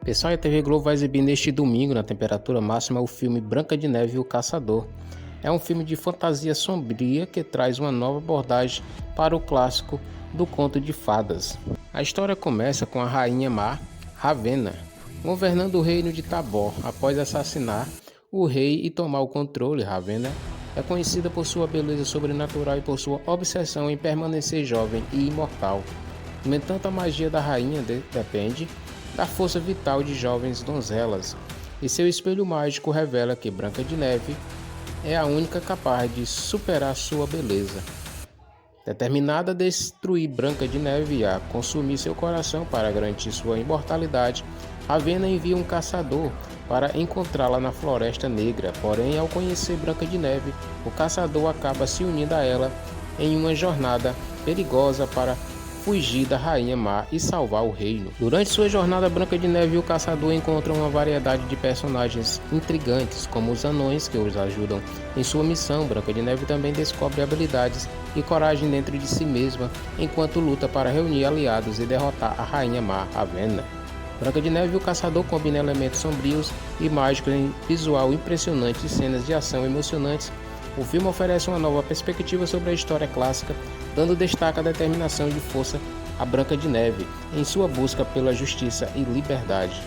Pessoal, a TV Globo vai exibir neste domingo, na temperatura máxima, o filme Branca de Neve e o Caçador. É um filme de fantasia sombria que traz uma nova abordagem para o clássico do conto de fadas. A história começa com a rainha má, Ravenna, governando o reino de Tabor. Após assassinar o rei e tomar o controle, Ravenna é conhecida por sua beleza sobrenatural e por sua obsessão em permanecer jovem e imortal. No entanto, a magia da rainha depende da força vital de jovens donzelas, e seu espelho mágico revela que Branca de Neve é a única capaz de superar sua beleza. Determinada a destruir Branca de Neve e a consumir seu coração para garantir sua imortalidade, Ravenna envia um caçador para encontrá-la na Floresta Negra. Porém, ao conhecer Branca de Neve, o caçador acaba se unindo a ela em uma jornada perigosa para fugir da rainha má e salvar o reino. Durante sua jornada, Branca de Neve e o caçador encontram uma variedade de personagens intrigantes, como os anões que os ajudam em sua missão. Branca de Neve também descobre habilidades e coragem dentro de si mesma, enquanto luta para reunir aliados e derrotar a rainha má, Ravenna. Branca de Neve e o Caçador combinam elementos sombrios e mágicos em visual impressionante e cenas de ação emocionantes. O filme oferece uma nova perspectiva sobre a história clássica, dando destaque à determinação e força a Branca de Neve em sua busca pela justiça e liberdade.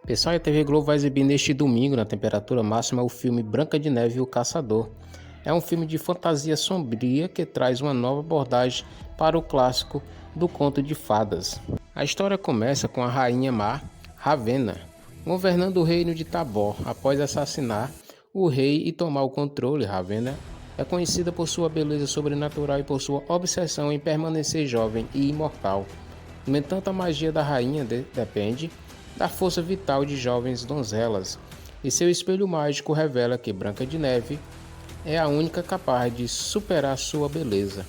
Pessoal, a TV Globo vai exibir neste domingo, na temperatura máxima, o filme Branca de Neve e o Caçador. É um filme de fantasia sombria que traz uma nova abordagem para o clássico do conto de fadas. A história começa com a rainha má, Ravenna, governando o reino de Tabor. Após assassinar o rei e tomar o controle, Ravenna é conhecida por sua beleza sobrenatural e por sua obsessão em permanecer jovem e imortal. No entanto, a magia da rainha depende da força vital de jovens donzelas, e seu espelho mágico revela que Branca de Neve é a única capaz de superar sua beleza.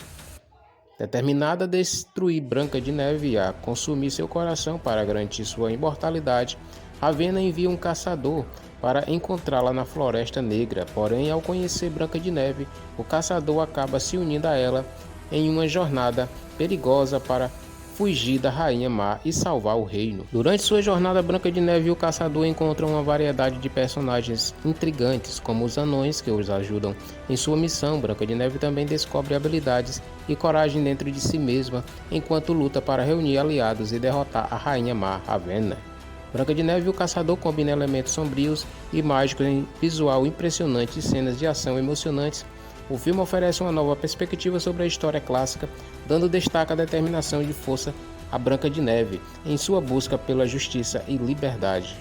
Determinada a destruir Branca de Neve e a consumir seu coração para garantir sua imortalidade, Ravenna envia um caçador para encontrá-la na Floresta Negra. Porém, ao conhecer Branca de Neve, o caçador acaba se unindo a ela em uma jornada perigosa para fugir da rainha má e salvar o reino. Durante sua jornada, Branca de Neve e o caçador encontram uma variedade de personagens intrigantes, como os anões que os ajudam em sua missão. Branca de Neve também descobre habilidades e coragem dentro de si mesma, enquanto luta para reunir aliados e derrotar a rainha má, Ravenna. Branca de Neve e o Caçador combinam elementos sombrios e mágicos em visual impressionante e cenas de ação emocionantes. O filme oferece uma nova perspectiva sobre a história clássica, dando destaque à determinação e força a Branca de Neve em sua busca pela justiça e liberdade.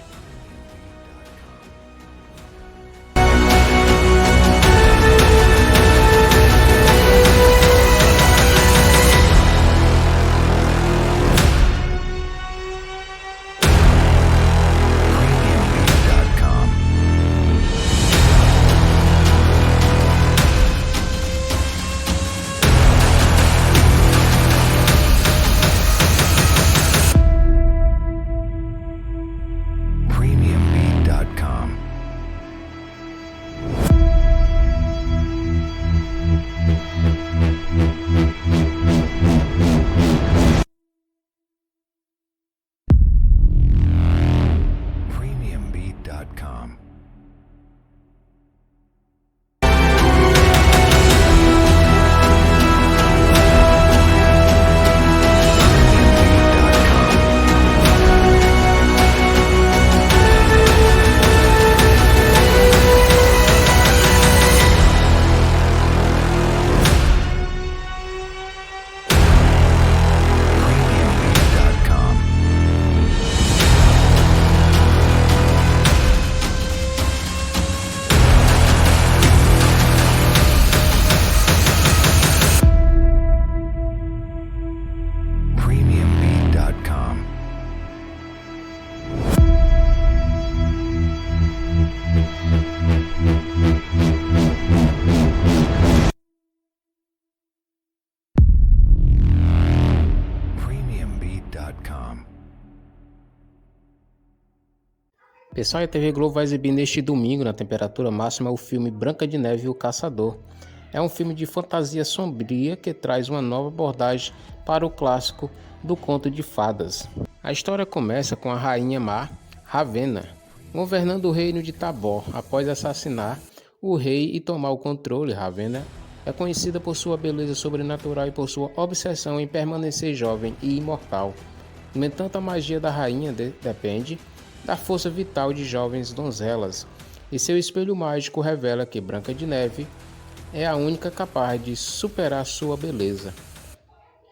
Pessoal, a TV Globo vai exibir neste domingo, na temperatura máxima, o filme Branca de Neve e o Caçador. É um filme de fantasia sombria que traz uma nova abordagem para o clássico do conto de fadas. A história começa com a rainha má, Ravenna, governando o reino de Tabor. Após assassinar o rei e tomar o controle, Ravenna é conhecida por sua beleza sobrenatural e por sua obsessão em permanecer jovem e imortal. No entanto, a magia da rainha depende da força vital de jovens donzelas, e seu espelho mágico revela que Branca de Neve é a única capaz de superar sua beleza.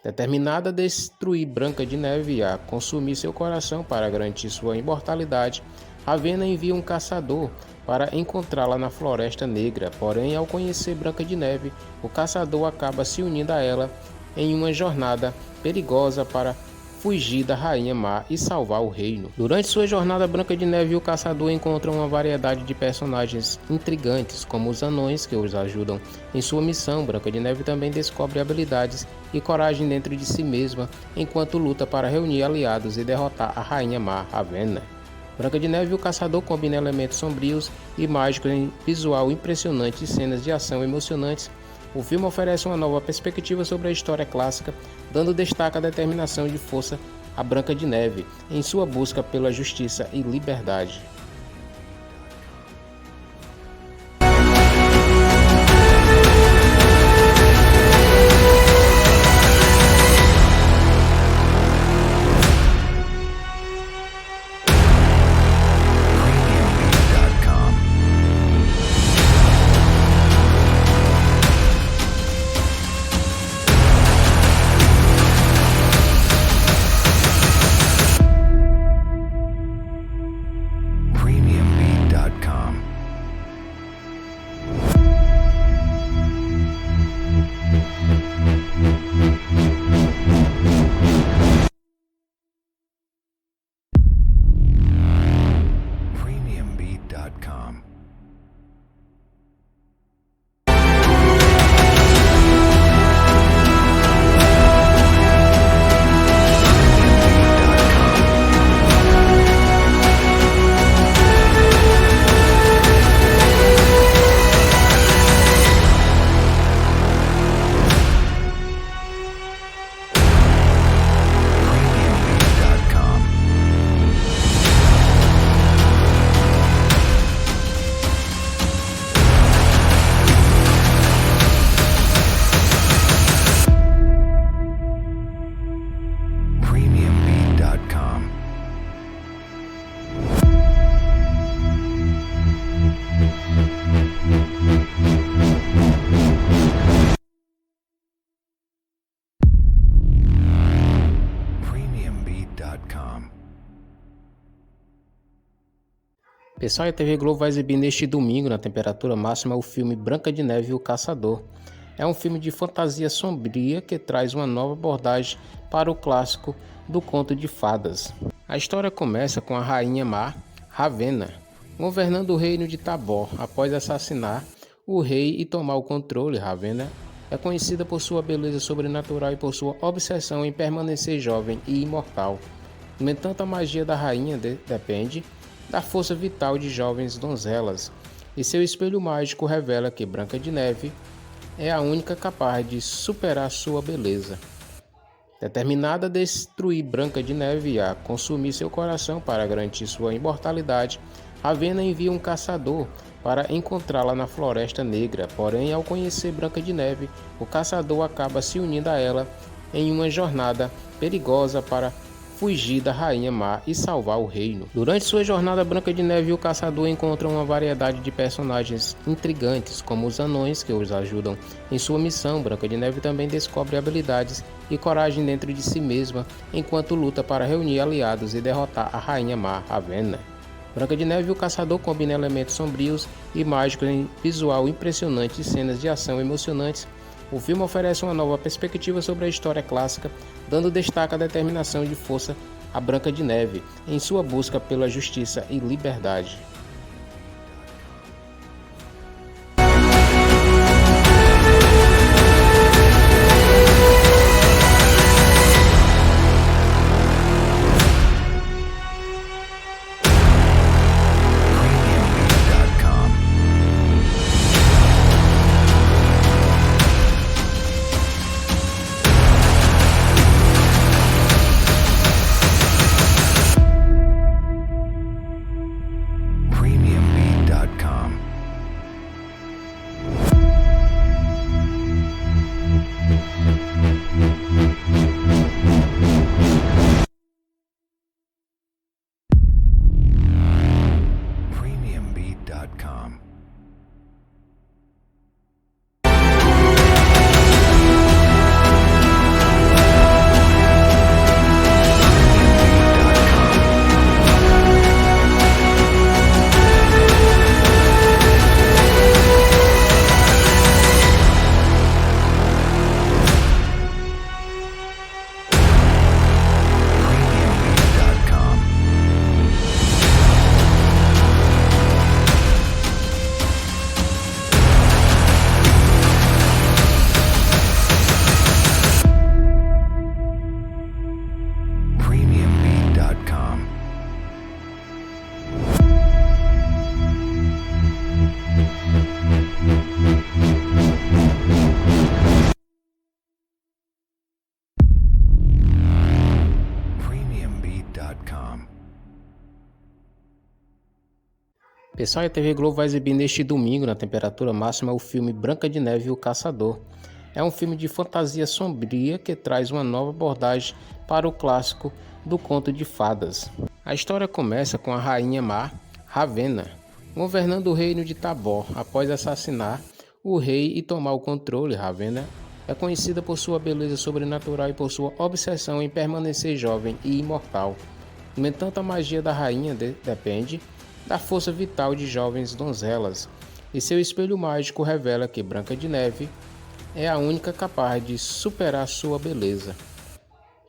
Determinada a destruir Branca de Neve e a consumir seu coração para garantir sua imortalidade, Ravenna envia um caçador para encontrá-la na Floresta Negra. Porém, ao conhecer Branca de Neve, o caçador acaba se unindo a ela em uma jornada perigosa para fugir da Rainha Má e salvar o reino. Durante sua jornada, Branca de Neve e o caçador encontram uma variedade de personagens intrigantes, como os anões que os ajudam em sua missão. Branca de Neve também descobre habilidades e coragem dentro de si mesma, enquanto luta para reunir aliados e derrotar a Rainha Má, Ravenna. Branca de Neve e o Caçador combinam elementos sombrios e mágicos em visual impressionante e cenas de ação emocionantes. O filme oferece uma nova perspectiva sobre a história clássica, dando destaque à determinação de força a Branca de Neve em sua busca pela justiça e liberdade. Premiumbeat.com. Premiumbeat.com. Premiumbeat.com. Premiumbeat.com. Pessoal, a TV Globo vai exibir neste domingo, na temperatura máxima, o filme Branca de Neve e o Caçador. É um filme de fantasia sombria que traz uma nova abordagem para o clássico do conto de fadas. A história começa com a rainha má, Ravenna, governando o reino de Tabor. Após assassinar o rei e tomar o controle, Ravenna é conhecida por sua beleza sobrenatural e por sua obsessão em permanecer jovem e imortal. No entanto, a magia da rainha depende da força vital de jovens donzelas, e seu espelho mágico revela que Branca de Neve é a única capaz de superar sua beleza. Determinada a destruir Branca de Neve e a consumir seu coração para garantir sua imortalidade, Ravenna envia um caçador para encontrá-la na Floresta Negra. Porém, ao conhecer Branca de Neve, o caçador acaba se unindo a ela em uma jornada perigosa para fugir da Rainha Má e salvar o reino. Durante sua jornada, Branca de Neve e o caçador encontram uma variedade de personagens intrigantes, como os anões que os ajudam em sua missão. Branca de Neve também descobre habilidades e coragem dentro de si mesma, enquanto luta para reunir aliados e derrotar a Rainha Má, Ravenna. Branca de Neve e o Caçador combinam elementos sombrios e mágicos em visual impressionante e cenas de ação emocionantes. O filme oferece uma nova perspectiva sobre a história clássica, dando destaque à determinação de força a Branca de Neve em sua busca pela justiça e liberdade. Pessoal, a TV Globo vai exibir neste domingo, na temperatura máxima, o filme Branca de Neve e o Caçador. É um filme de fantasia sombria que traz uma nova abordagem para o clássico do conto de fadas. A história começa com a rainha má, Ravenna, governando o reino de Tabor. Após assassinar o rei e tomar o controle, Ravenna é conhecida por sua beleza sobrenatural e por sua obsessão em permanecer jovem e imortal. No entanto, a magia da rainha depende da força vital de jovens donzelas, e seu espelho mágico revela que Branca de Neve é a única capaz de superar sua beleza.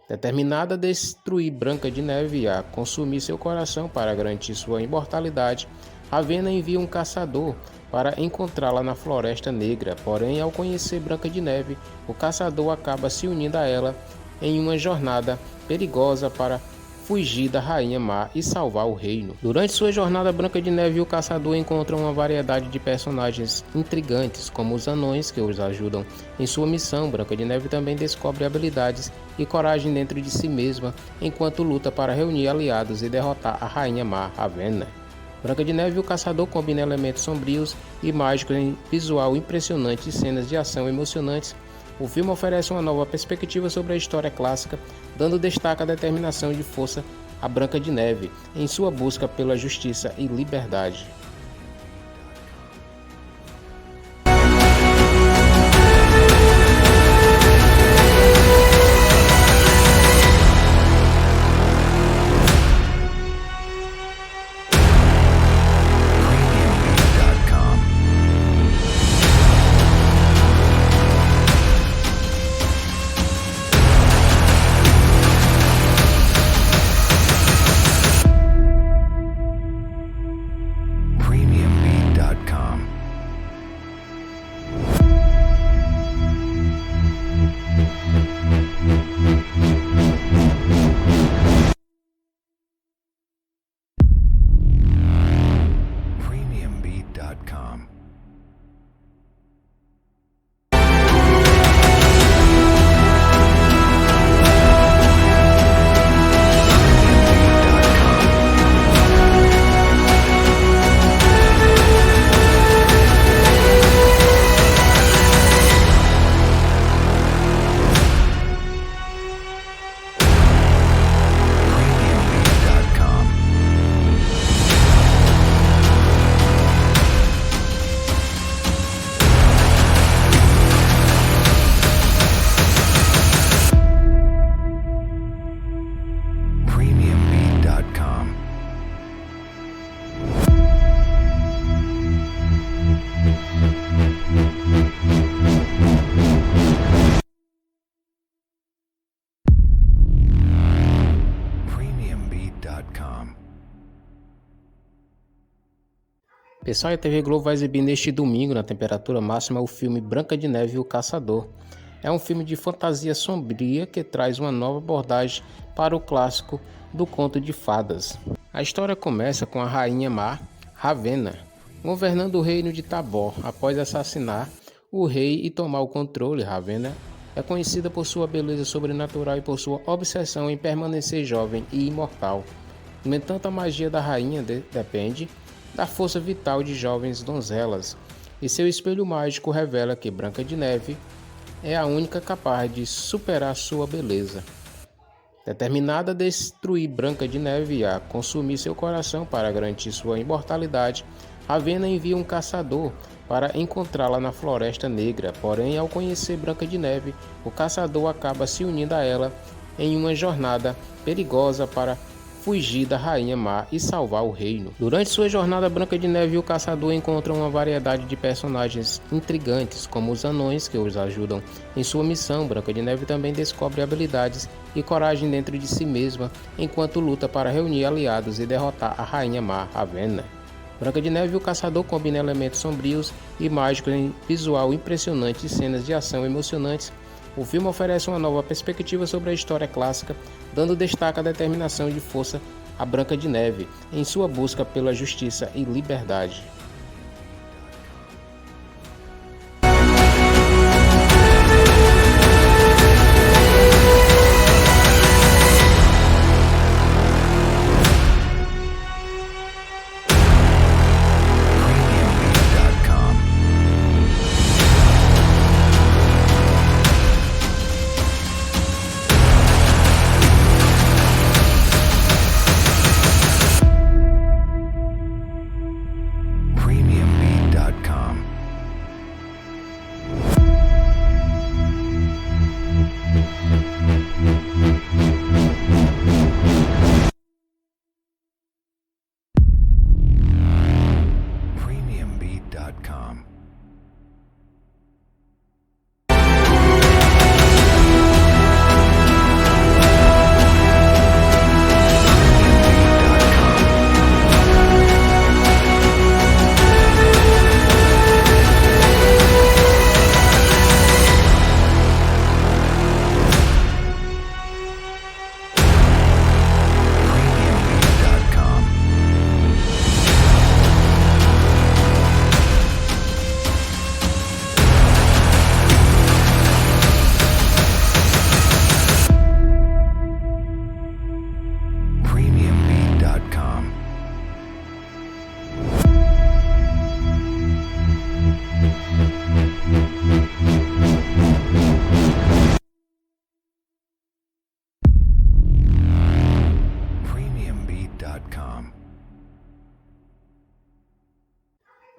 Determinada a destruir Branca de Neve e a consumir seu coração para garantir sua imortalidade, Ravenna envia um caçador para encontrá-la na Floresta Negra. Porém, ao conhecer Branca de Neve, o caçador acaba se unindo a ela em uma jornada perigosa para fugir da Rainha Má e salvar o reino. Durante sua jornada, Branca de Neve e o caçador encontram uma variedade de personagens intrigantes, como os anões que os ajudam em sua missão. Branca de Neve também descobre habilidades e coragem dentro de si mesma, enquanto luta para reunir aliados e derrotar a Rainha Má, Ravenna. Branca de Neve e o Caçador combinam elementos sombrios e mágicos em visual impressionante e cenas de ação emocionantes. O filme oferece uma nova perspectiva sobre a história clássica, dando destaque à determinação e força a Branca de Neve em sua busca pela justiça e liberdade. Premiumbeat.com. Premiumbeat.com. Premiumbeat.com. Premiumbeat.com. Pessoal, a TV Globo vai exibir neste domingo, na temperatura máxima, o filme Branca de Neve e o Caçador. É um filme de fantasia sombria que traz uma nova abordagem para o clássico do conto de fadas. A história começa com a rainha má, Ravenna, governando o reino de Tabor. Após assassinar o rei e tomar o controle, Ravenna é conhecida por sua beleza sobrenatural e por sua obsessão em permanecer jovem e imortal. No entanto, a magia da rainha depende da força vital de jovens donzelas, e seu espelho mágico revela que Branca de Neve é a única capaz de superar sua beleza. Determinada a destruir Branca de Neve e a consumir seu coração para garantir sua imortalidade, Ravenna envia um caçador para encontrá-la na Floresta Negra. Porém, ao conhecer Branca de Neve, o caçador acaba se unindo a ela em uma jornada perigosa para fugir da Rainha Má e salvar o reino. Durante sua jornada, Branca de Neve e o caçador encontram uma variedade de personagens intrigantes, como os anões que os ajudam em sua missão. Branca de Neve também descobre habilidades e coragem dentro de si mesma, enquanto luta para reunir aliados e derrotar a Rainha Má, Ravenna. Branca de Neve e o Caçador combinam elementos sombrios e mágicos em visual impressionante e cenas de ação emocionantes. O filme oferece uma nova perspectiva sobre a história clássica, dando destaque à determinação e força a Branca de Neve em sua busca pela justiça e liberdade.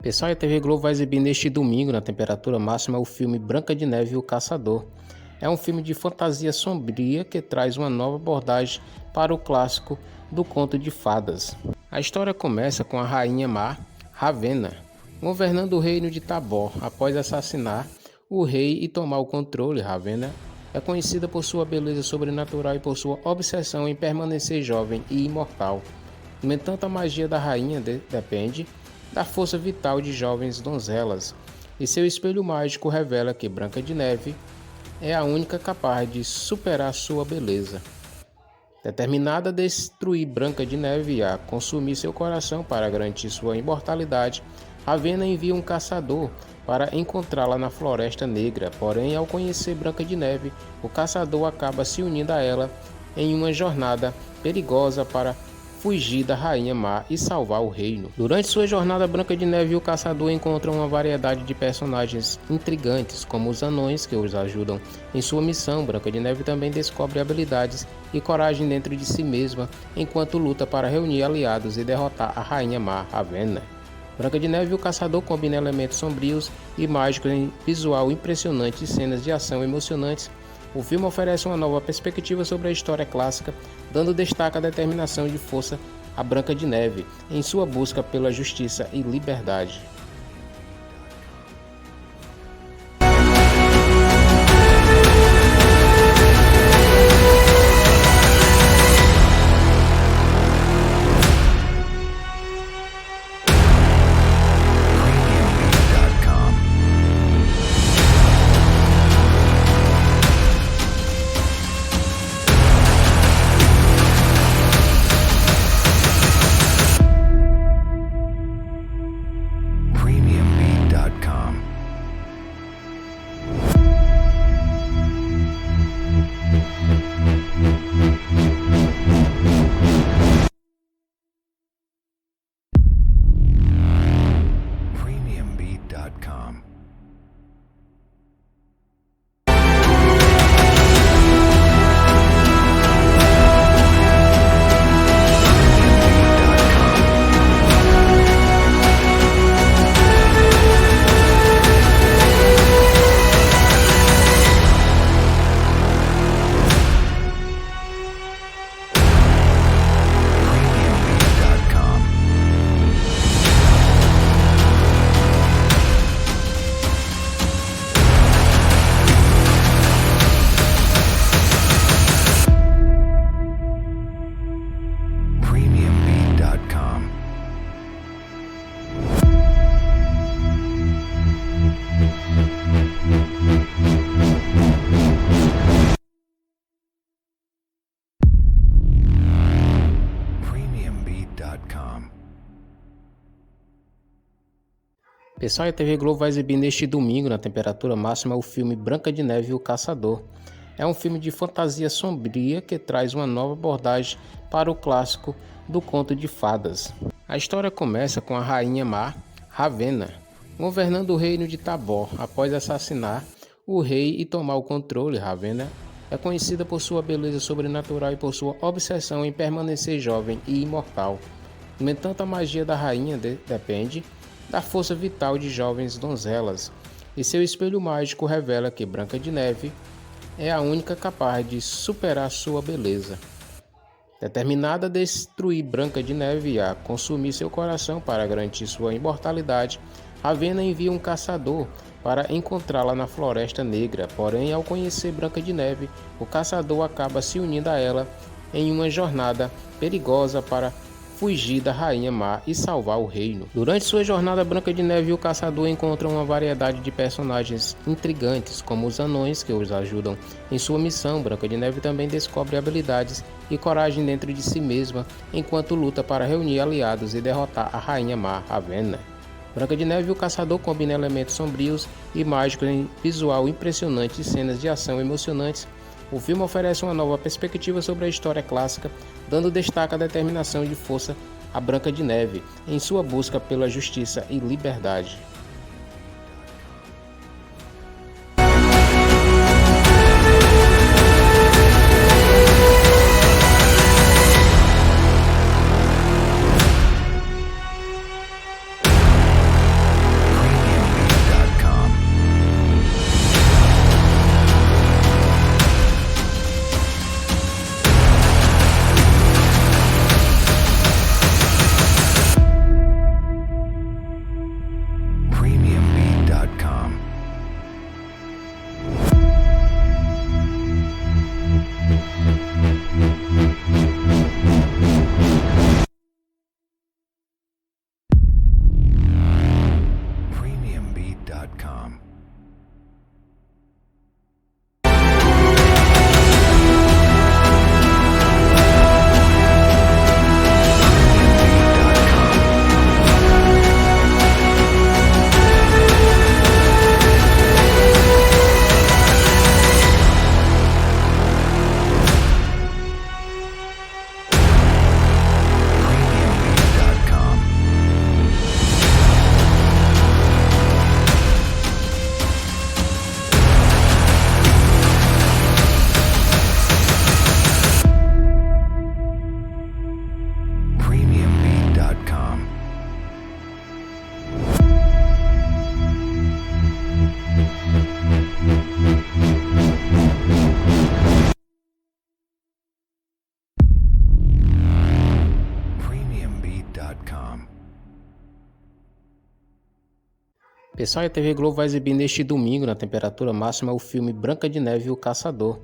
Pessoal, a TV Globo vai exibir neste domingo, na temperatura máxima, o filme Branca de Neve e o Caçador. É um filme de fantasia sombria que traz uma nova abordagem para o clássico do conto de fadas. A história começa com a rainha má, Ravenna, governando o reino de Tabor. Após assassinar o rei e tomar o controle, Ravenna é conhecida por sua beleza sobrenatural e por sua obsessão em permanecer jovem e imortal. No entanto, a magia da rainha depende da força vital de jovens donzelas, e seu espelho mágico revela que Branca de Neve é a única capaz de superar sua beleza. Determinada a destruir Branca de Neve e a consumir seu coração para garantir sua imortalidade, Ravenna envia um caçador para encontrá-la na Floresta Negra. Porém, ao conhecer Branca de Neve, o caçador acaba se unindo a ela em uma jornada perigosa para fugir da Rainha Má e salvar o reino. Durante sua jornada, Branca de Neve e o caçador encontram uma variedade de personagens intrigantes, como os anões que os ajudam em sua missão. Branca de Neve também descobre habilidades e coragem dentro de si mesma, enquanto luta para reunir aliados e derrotar a Rainha Má, Ravenna. Branca de Neve e o Caçador combina elementos sombrios e mágicos em visual impressionante e cenas de ação emocionantes. O filme oferece uma nova perspectiva sobre a história clássica, dando destaque à determinação de força a Branca de Neve em sua busca pela justiça e liberdade. Premiumbeat.com. Premiumbeat.com. Premiumbeat.com. Premiumbeat.com. Premiumbeat.com. Pessoal, a TV Globo vai exibir neste domingo, na temperatura máxima, o filme Branca de Neve e o Caçador. É um filme de fantasia sombria que traz uma nova abordagem para o clássico do conto de fadas. A história começa com a rainha má, Ravenna, governando o reino de Tabor. Após assassinar o rei e tomar o controle, Ravenna é conhecida por sua beleza sobrenatural e por sua obsessão em permanecer jovem e imortal. No entanto, a magia da rainha depende da força vital de jovens donzelas, e seu espelho mágico revela que Branca de Neve é a única capaz de superar sua beleza. Determinada a destruir Branca de Neve e a consumir seu coração para garantir sua imortalidade, Ravenna envia um caçador para encontrá-la na Floresta Negra. Porém, ao conhecer Branca de Neve, o caçador acaba se unindo a ela em uma jornada perigosa para fugir da Rainha Má e salvar o reino. Durante sua jornada, Branca de Neve e o caçador encontram uma variedade de personagens intrigantes, como os anões que os ajudam em sua missão. Branca de Neve também descobre habilidades e coragem dentro de si mesma, enquanto luta para reunir aliados e derrotar a Rainha Má, Ravenna. Branca de Neve e o Caçador combina elementos sombrios e mágicos em visual impressionante e cenas de ação emocionantes. O filme oferece uma nova perspectiva sobre a história clássica, dando destaque à determinação de força a Branca de Neve em sua busca pela justiça e liberdade. Pessoal, a TV Globo vai exibir neste domingo, na temperatura máxima, o filme Branca de Neve e o Caçador.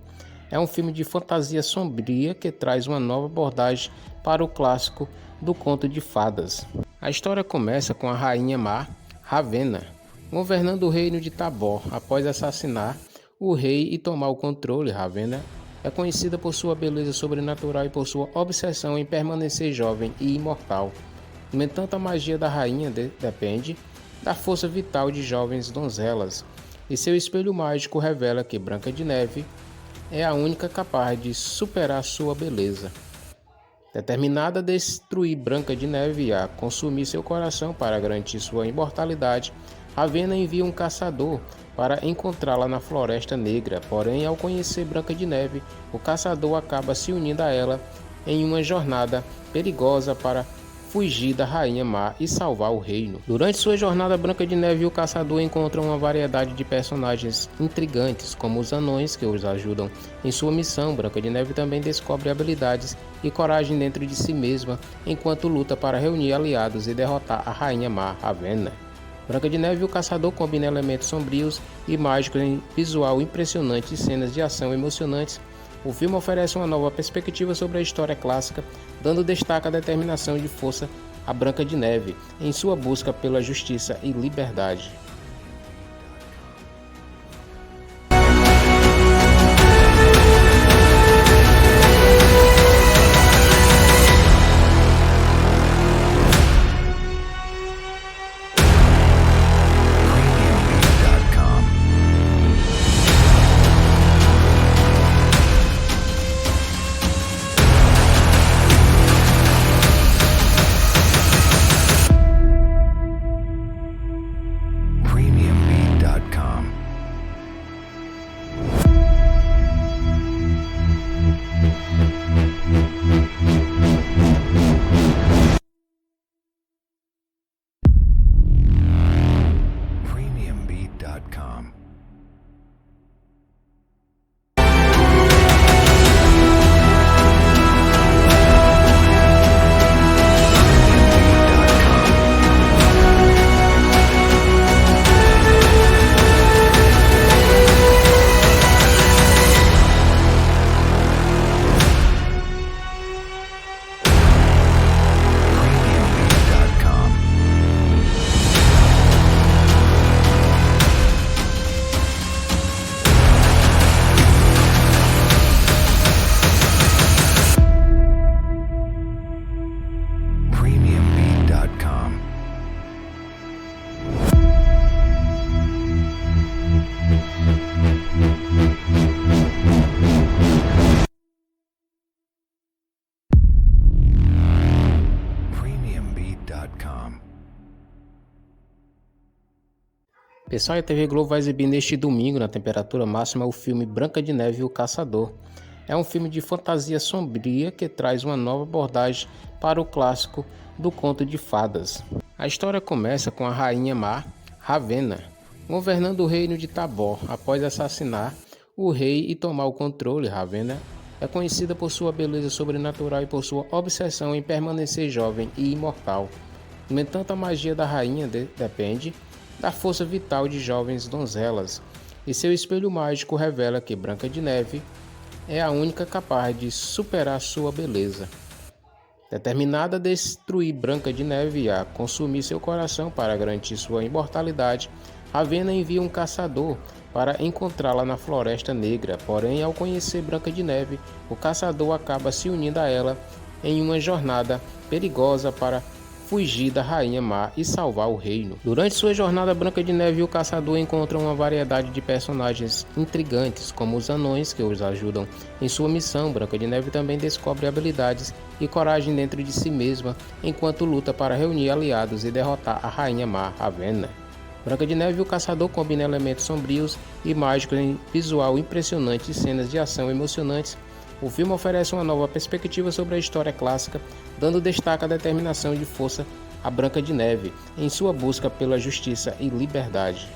É um filme de fantasia sombria que traz uma nova abordagem para o clássico do conto de fadas. A história começa com a rainha má, Ravenna, governando o reino de Tabor. Após assassinar o rei e tomar o controle, Ravenna é conhecida por sua beleza sobrenatural e por sua obsessão em permanecer jovem e imortal. No entanto, a magia da rainha depende da força vital de jovens donzelas, e seu espelho mágico revela que Branca de Neve é a única capaz de superar sua beleza. Determinada a destruir Branca de Neve e a consumir seu coração para garantir sua imortalidade, Ravenna envia um caçador para encontrá-la na Floresta Negra. Porém, ao conhecer Branca de Neve, o caçador acaba se unindo a ela em uma jornada perigosa para fugir da Rainha Má e salvar o reino. Durante sua jornada, Branca de Neve e o caçador encontram uma variedade de personagens intrigantes, como os anões que os ajudam em sua missão. Branca de Neve também descobre habilidades e coragem dentro de si mesma, enquanto luta para reunir aliados e derrotar a Rainha Má, Ravenna. Branca de Neve e o Caçador combinam elementos sombrios e mágicos em visual impressionante e cenas de ação emocionantes. O filme oferece uma nova perspectiva sobre a história clássica, dando destaque à determinação e força a Branca de Neve em sua busca pela justiça e liberdade. Premiumbeat.com. Premiumbeat.com. Premiumbeat.com. Premiumbeat.com. Pessoal, a TV Globo vai exibir neste domingo, na temperatura máxima, o filme Branca de Neve e o Caçador. É um filme de fantasia sombria que traz uma nova abordagem para o clássico do conto de fadas. A história começa com a rainha má, Ravenna, governando o reino de Tabor. Após assassinar o rei e tomar o controle, Ravenna é conhecida por sua beleza sobrenatural e por sua obsessão em permanecer jovem e imortal. No entanto, a magia da rainha depende da força vital de jovens donzelas, e seu espelho mágico revela que Branca de Neve é a única capaz de superar sua beleza. Determinada a destruir Branca de Neve e a consumir seu coração para garantir sua imortalidade, Ravenna envia um caçador para encontrá-la na Floresta Negra. Porém, ao conhecer Branca de Neve, o caçador acaba se unindo a ela em uma jornada perigosa para fugir da Rainha Má e salvar o reino. Durante sua jornada, Branca de Neve e o caçador encontram uma variedade de personagens intrigantes, como os anões que os ajudam em sua missão. Branca de Neve também descobre habilidades e coragem dentro de si mesma, enquanto luta para reunir aliados e derrotar a Rainha Má, Ravenna. Branca de Neve e o Caçador combinam elementos sombrios e mágicos em visual impressionante e cenas de ação emocionantes. O filme oferece uma nova perspectiva sobre a história clássica, dando destaque à determinação e força a Branca de Neve em sua busca pela justiça e liberdade.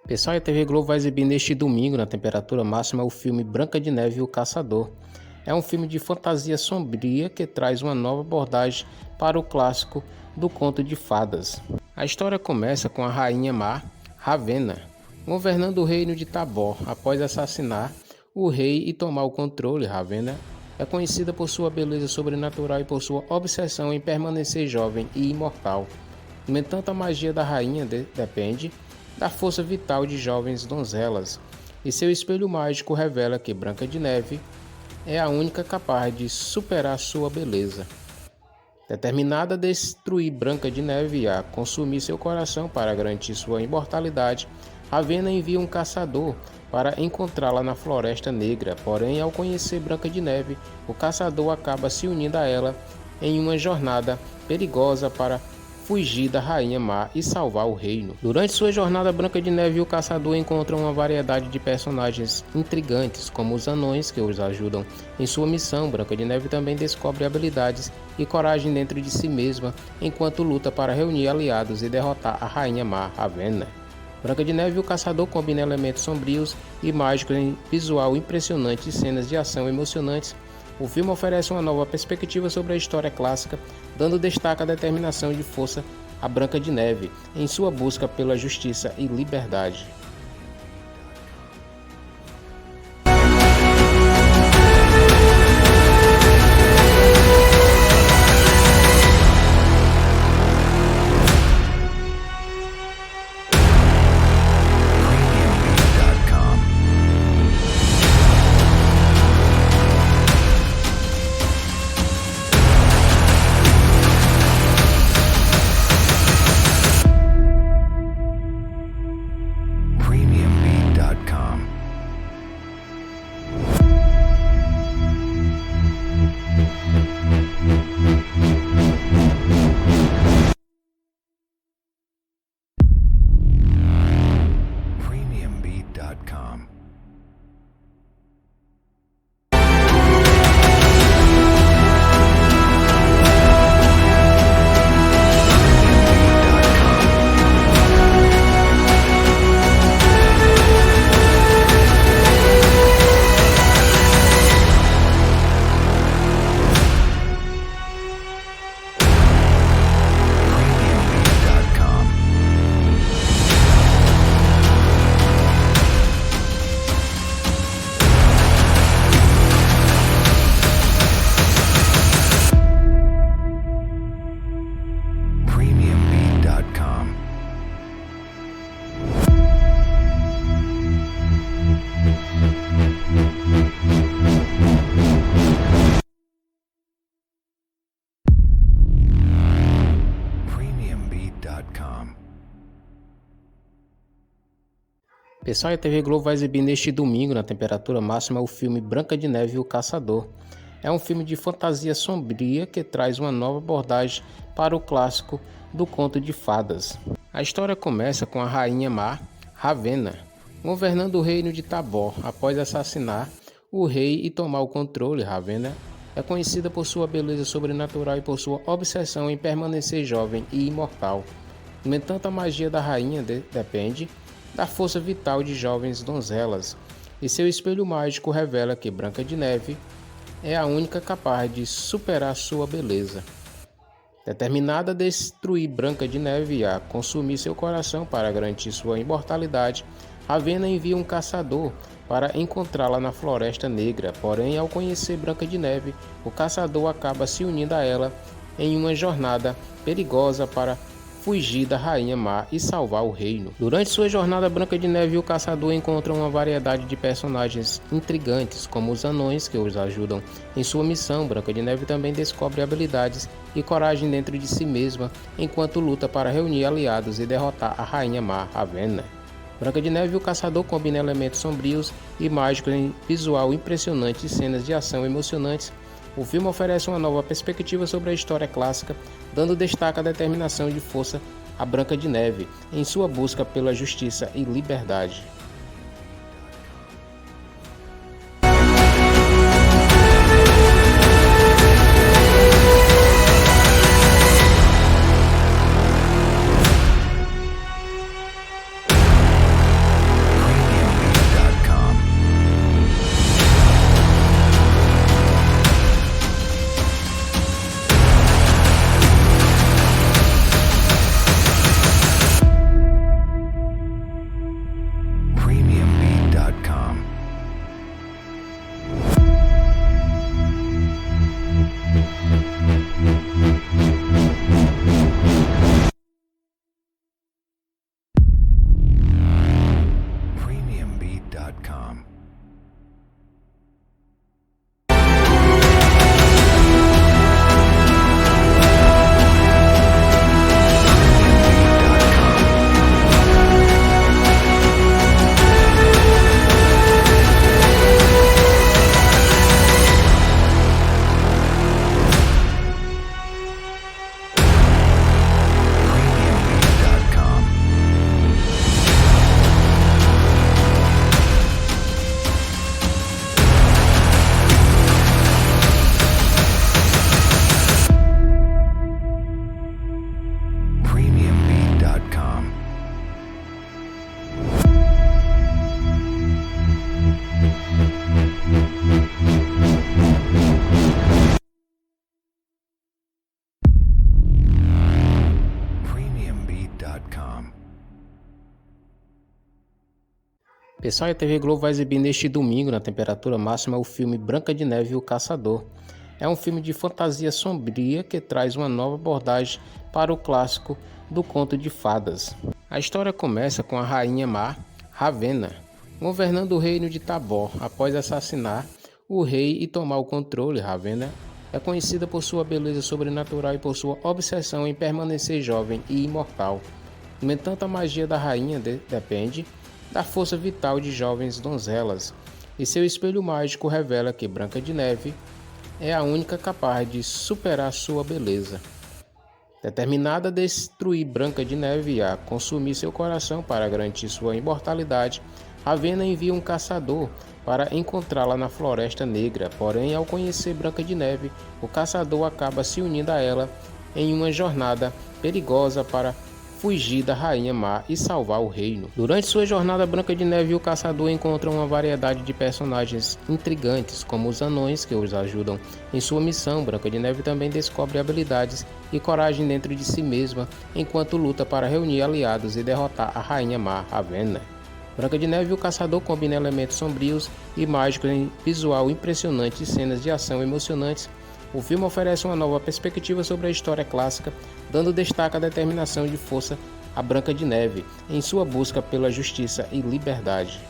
Pessoal, a TV Globo vai exibir neste domingo, na temperatura máxima, o filme Branca de Neve e o Caçador. É um filme de fantasia sombria que traz uma nova abordagem para o clássico do conto de fadas. A história começa com a rainha má, Ravenna, governando o reino de Tabor. Após assassinar o rei e tomar o controle, Ravenna é conhecida por sua beleza sobrenatural e por sua obsessão em permanecer jovem e imortal. No entanto, a magia da rainha depende da força vital de jovens donzelas, e seu espelho mágico revela que Branca de Neve é a única capaz de superar sua beleza. Determinada a destruir Branca de Neve e a consumir seu coração para garantir sua imortalidade, Ravenna envia um caçador para encontrá-la na Floresta Negra. Porém, ao conhecer Branca de Neve, o caçador acaba se unindo a ela em uma jornada perigosa para fugir da Rainha Má e salvar o reino. Durante sua jornada, Branca de Neve e o caçador encontram uma variedade de personagens intrigantes, como os anões que os ajudam em sua missão. Branca de Neve também descobre habilidades e coragem dentro de si mesma, enquanto luta para reunir aliados e derrotar a Rainha Má, Ravenna. Branca de Neve e o Caçador combinam elementos sombrios e mágicos em visual impressionante e cenas de ação emocionantes. O filme oferece uma nova perspectiva sobre a história clássica, dando destaque à determinação e força a Branca de Neve em sua busca pela justiça e liberdade. Premiumbeat.com. Premiumbeat.com. Premiumbeat.com. Premiumbeat.com. Pessoal, a TV Globo vai exibir neste domingo, na temperatura máxima, o filme Branca de Neve e o Caçador. É um filme de fantasia sombria que traz uma nova abordagem para o clássico do conto de fadas. A história começa com a rainha má, Ravenna, governando o reino de Tabor. Após assassinar o rei e tomar o controle, Ravenna é conhecida por sua beleza sobrenatural e por sua obsessão em permanecer jovem e imortal. No entanto, a magia da rainha depende da força vital de jovens donzelas, e seu espelho mágico revela que Branca de Neve é a única capaz de superar sua beleza. Determinada a destruir Branca de Neve e a consumir seu coração para garantir sua imortalidade, Ravenna envia um caçador para encontrá-la na Floresta Negra. Porém, ao conhecer Branca de Neve, o caçador acaba se unindo a ela em uma jornada perigosa para fugir da Rainha Má e salvar o reino. Durante sua jornada, Branca de Neve e o caçador encontram uma variedade de personagens intrigantes, como os anões que os ajudam em sua missão. Branca de Neve também descobre habilidades e coragem dentro de si mesma, enquanto luta para reunir aliados e derrotar a Rainha Má, Ravenna. Branca de Neve e o Caçador combinam elementos sombrios e mágicos em visual impressionante e cenas de ação emocionantes. O filme oferece uma nova perspectiva sobre a história clássica, dando destaque à determinação e força a Branca de Neve em sua busca pela justiça e liberdade. Pessoal, a TV Globo vai exibir neste domingo, na temperatura máxima, o filme Branca de Neve e o Caçador. É um filme de fantasia sombria que traz uma nova abordagem para o clássico do conto de fadas. A história começa com a rainha má, Ravenna, governando o reino de Tabor. Após assassinar o rei e tomar o controle, Ravenna é conhecida por sua beleza sobrenatural e por sua obsessão em permanecer jovem e imortal. No entanto, a magia da rainha depende da força vital de jovens donzelas, e seu espelho mágico revela que Branca de Neve é a única capaz de superar sua beleza. Determinada a destruir Branca de Neve e a consumir seu coração para garantir sua imortalidade, Ravenna envia um caçador para encontrá-la na Floresta Negra. Porém, ao conhecer Branca de Neve, o caçador acaba se unindo a ela em uma jornada perigosa para fugir da Rainha Má e salvar o reino. Durante sua jornada, Branca de Neve e o caçador encontram uma variedade de personagens intrigantes, como os anões que os ajudam em sua missão. Branca de Neve também descobre habilidades e coragem dentro de si mesma, enquanto luta para reunir aliados e derrotar a Rainha Má, Ravenna. Branca de Neve e o Caçador combinam elementos sombrios e mágicos em visual impressionante e cenas de ação emocionantes. O filme oferece uma nova perspectiva sobre a história clássica, dando destaque à determinação de força a Branca de Neve em sua busca pela justiça e liberdade.